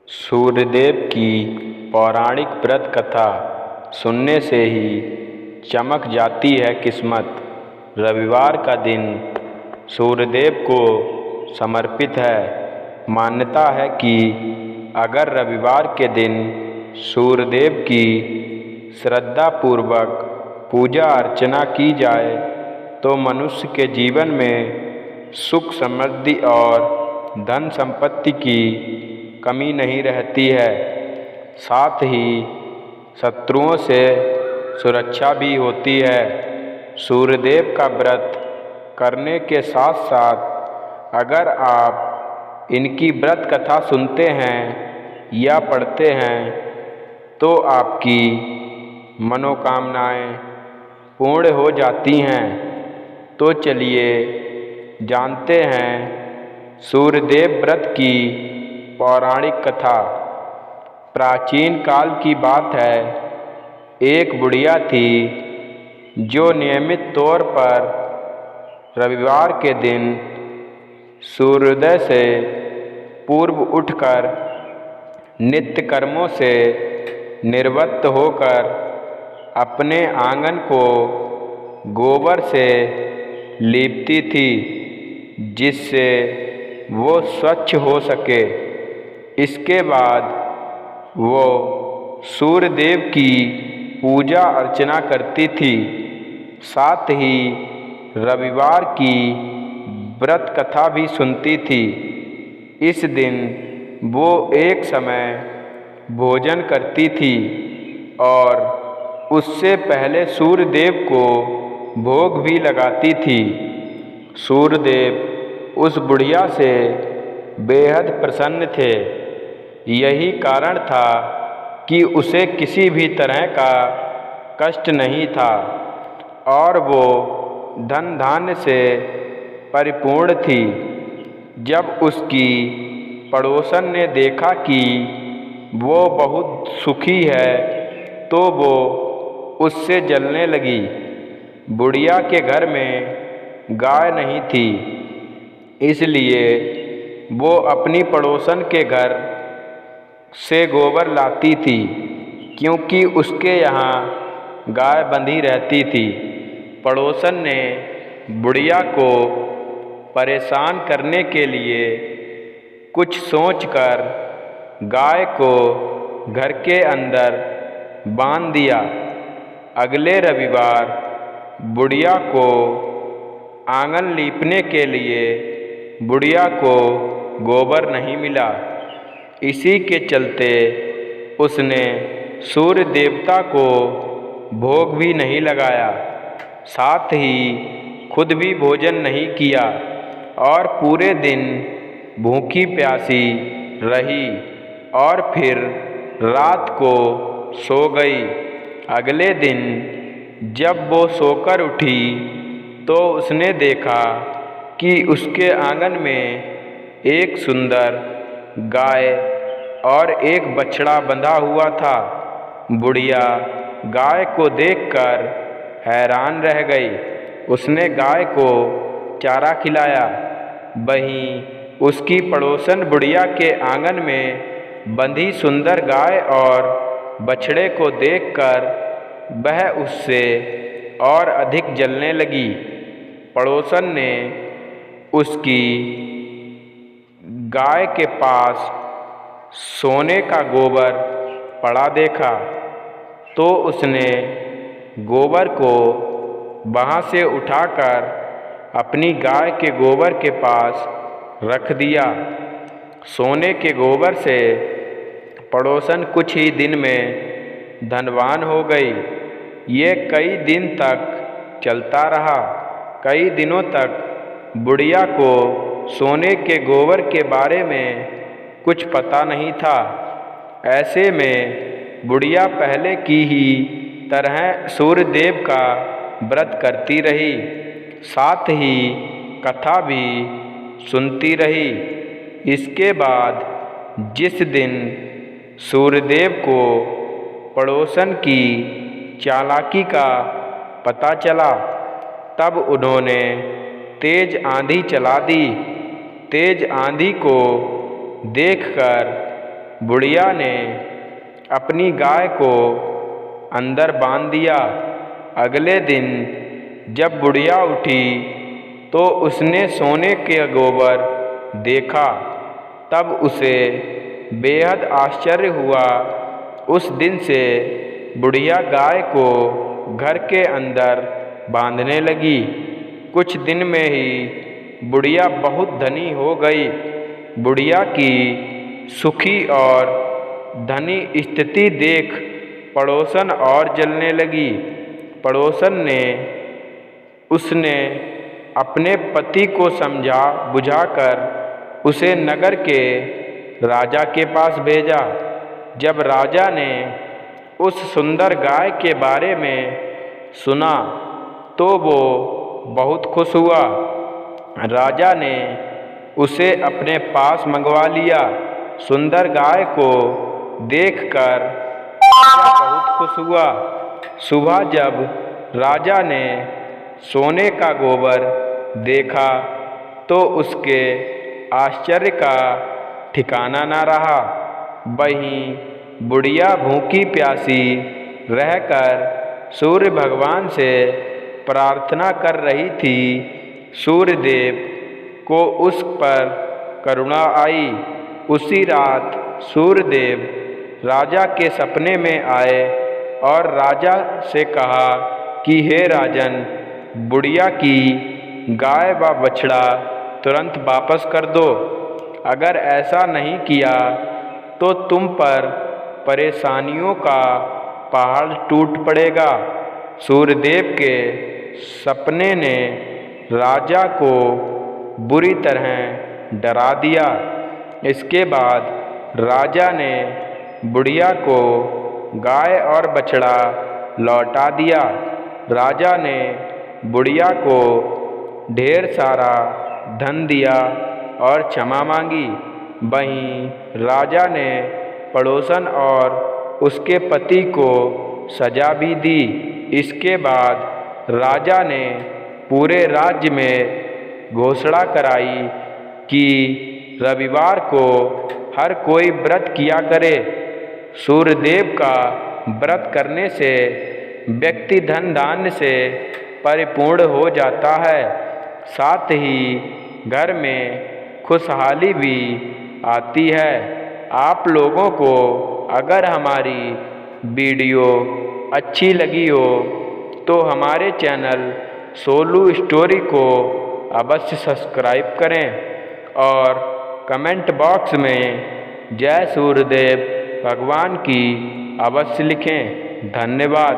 सूर्यदेव की पौराणिक व्रत कथा सुनने से ही चमक जाती है किस्मत। रविवार का दिन सूर्यदेव को समर्पित है। मान्यता है कि अगर रविवार के दिन सूर्यदेव की श्रद्धापूर्वक पूजा अर्चना की जाए तो मनुष्य के जीवन में सुख समृद्धि और धन संपत्ति की कमी नहीं रहती है। साथ ही शत्रुओं से सुरक्षा भी होती है। सूर्यदेव का व्रत करने के साथ साथ अगर आप इनकी व्रत कथा सुनते हैं या पढ़ते हैं तो आपकी मनोकामनाएं पूर्ण हो जाती हैं। तो चलिए जानते हैं सूर्यदेव व्रत की पौराणिक कथा। प्राचीन काल की बात है, एक बुढ़िया थी जो नियमित तौर पर रविवार के दिन सूर्योदय से पूर्व उठकर नित्य कर्मों से निवृत्त होकर अपने आंगन को गोबर से लीपती थी, जिससे वो स्वच्छ हो सके। इसके बाद वो सूर्यदेव की पूजा अर्चना करती थी। साथ ही रविवार की व्रत कथा भी सुनती थी। इस दिन वो एक समय भोजन करती थी और उससे पहले सूर्यदेव को भोग भी लगाती थी। सूर्यदेव उस बुढ़िया से बेहद प्रसन्न थे। यही कारण था कि उसे किसी भी तरह का कष्ट नहीं था और वो धन धान्य से परिपूर्ण थी। जब उसकी पड़ोसन ने देखा कि वो बहुत सुखी है तो वो उससे जलने लगी। बुढ़िया के घर में गाय नहीं थी, इसलिए वो अपनी पड़ोसन के घर से गोबर लाती थी, क्योंकि उसके यहाँ गाय बंधी रहती थी। पड़ोसन ने बुढ़िया को परेशान करने के लिए कुछ सोचकर गाय को घर के अंदर बांध दिया। अगले रविवार बुढ़िया को आंगन लीपने के लिए बुढ़िया को गोबर नहीं मिला। इसी के चलते उसने सूर्य देवता को भोग भी नहीं लगाया, साथ ही खुद भी भोजन नहीं किया और पूरे दिन भूखी प्यासी रही और फिर रात को सो गई। अगले दिन जब वो सोकर उठी तो उसने देखा कि उसके आंगन में एक सुंदर गाय और एक बछड़ा बंधा हुआ था। बुढ़िया गाय को देखकर हैरान रह गई। उसने गाय को चारा खिलाया। वहीं उसकी पड़ोसन बुढ़िया के आंगन में बंधी सुंदर गाय और बछड़े को देखकर वह उससे और अधिक जलने लगी। पड़ोसन ने उसकी गाय के पास सोने का गोबर पड़ा देखा तो उसने गोबर को वहाँ से उठाकर अपनी गाय के गोबर के पास रख दिया। सोने के गोबर से पड़ोसन कुछ ही दिन में धनवान हो गई। ये कई दिन तक चलता रहा। कई दिनों तक बुढ़िया को सोने के गोबर के बारे में कुछ पता नहीं था। ऐसे में बुढ़िया पहले की ही तरह सूर्यदेव का व्रत करती रही, साथ ही कथा भी सुनती रही। इसके बाद जिस दिन सूर्यदेव को पड़ोसन की चालाकी का पता चला तब उन्होंने तेज आंधी चला दी। तेज आंधी को देखकर बुढ़िया ने अपनी गाय को अंदर बांध दिया। अगले दिन जब बुढ़िया उठी तो उसने सोने के गोबर देखा। तब उसे बेहद आश्चर्य हुआ। उस दिन से बुढ़िया गाय को घर के अंदर बांधने लगी। कुछ दिन में ही बुढ़िया बहुत धनी हो गई। बुढ़िया की सुखी और धनी स्थिति देख पड़ोसन और जलने लगी। पड़ोसन ने उसने अपने पति को समझा बुझाकर उसे नगर के राजा के पास भेजा। जब राजा ने उस सुंदर गाय के बारे में सुना तो वो बहुत खुश हुआ। राजा ने उसे अपने पास मंगवा लिया। सुंदर गाय को देखकर राजा बहुत खुश हुआ। सुबह जब राजा ने सोने का गोबर देखा तो उसके आश्चर्य का ठिकाना न रहा। वहीं बुढ़िया भूखी प्यासी रहकर सूर्य भगवान से प्रार्थना कर रही थी। सूर्यदेव को उस पर करुणा आई। उसी रात सूर्यदेव राजा के सपने में आए और राजा से कहा कि हे राजन, बुढ़िया की गाय व बछड़ा तुरंत वापस कर दो। अगर ऐसा नहीं किया तो तुम पर परेशानियों का पहाड़ टूट पड़ेगा। सूर्यदेव के सपने ने राजा को बुरी तरह डरा दिया। इसके बाद राजा ने बुढ़िया को गाय और बछड़ा लौटा दिया। राजा ने बुढ़िया को ढेर सारा धन दिया और क्षमा मांगी। वहीं राजा ने पड़ोसन और उसके पति को सजा भी दी। इसके बाद राजा ने पूरे राज्य में घोषणा कराई कि रविवार को हर कोई व्रत किया करे। सूर्यदेव का व्रत करने से व्यक्ति धन धान्य से परिपूर्ण हो जाता है। साथ ही घर में खुशहाली भी आती है। आप लोगों को अगर हमारी वीडियो अच्छी लगी हो तो हमारे चैनल सोलू स्टोरी को अवश्य सब्सक्राइब करें और कमेंट बॉक्स में जय सूर्यदेव भगवान की अवश्य लिखें। धन्यवाद।